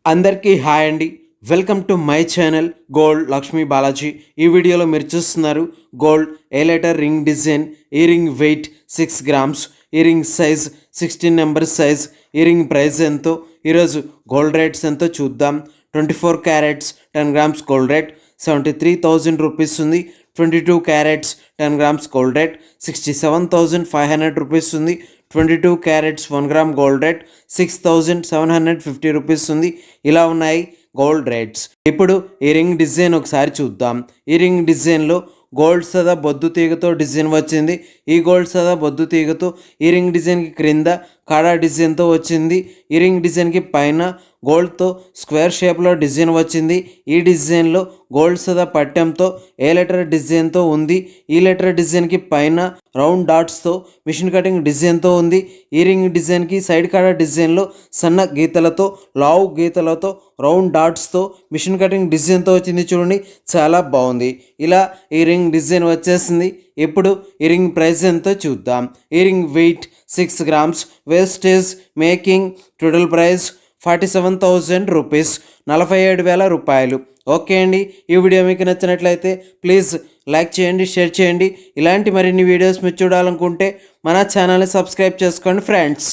అందరికీ హాయ్ అండి. Welcome to my channel gold Lakshmi Balaji. ఈ వీడియోలో మీరు చూస్తున్నారు gold A letter ring design, ఈ రింగ్ వెయిట్ 6 గ్రామ్స్, ఈ రింగ్ సైజ్ 16 నెంబర్ సైజ్, ఈ రింగ్ ప్రైస్ ఎంతో, ఈరోజు గోల్డ్ రేట్స్ ఎంతో చూద్దాం. 24 carats 10 grams gold rate 73,000 rupees ఉంది. 22 carats 10 grams gold rate 67,500 rupees ఉంది. 22 carats 1 gram gold rate 6,750 rupees ఉంది. ఇలా ఉన్నాయి గోల్డ్ రేట్స్. ఇప్పుడు ఈ రింగ్ డిజైన్ ఒకసారి చూద్దాం. ఈ రింగ్ డిజైన్లో గోల్డ్ సదా బొద్దు తీగతో డిజైన్ వచ్చింది. ఈ గోల్డ్ సదా బొద్దు తీగతో ఈ రింగ్ డిజైన్కి క్రింద కాడా డిజైన్తో వచ్చింది. ఈ రింగ్ డిజైన్కి పైన గోల్డ్తో స్క్వేర్ షేప్లో డిజైన్ వచ్చింది. ఈ డిజైన్లో గోల్డ్ సదా పట్టెంతో ఏ లెటర్ డిజైన్తో ఉంది. ఈ లెటర్ డిజైన్కి పైన రౌండ్ డాట్స్తో మిషన్ కటింగ్ డిజైన్తో ఉంది. ఈ రింగ్ డిజైన్కి సైడ్ కాడా డిజైన్లో సన్న గీతలతో లావు గీతలతో రౌండ్ డాట్స్తో మిషన్ కటింగ్ డిజైన్తో వచ్చింది. చూడండి, చాలా బాగుంది. ఇలా ఈ రింగ్ డిజైన్ వచ్చేసింది. ఇప్పుడు ఈ రింగ్ ప్రైస్ ఎంతో చూద్దాం. ఈ ring weight 6 grams, wastage making total price 47,000 rupees, 47,000 రూపాయలు. ఓకే అండి, ఈ వీడియో మీకు నచ్చినట్లయితే ప్లీజ్ లైక్ చేయండి, షేర్ చేయండి. ఇలాంటి మరిన్ని వీడియోస్ మీరు చూడాలనుకుంటే మన ఛానల్ని సబ్స్క్రైబ్ చేసుకోండి ఫ్రెండ్స్.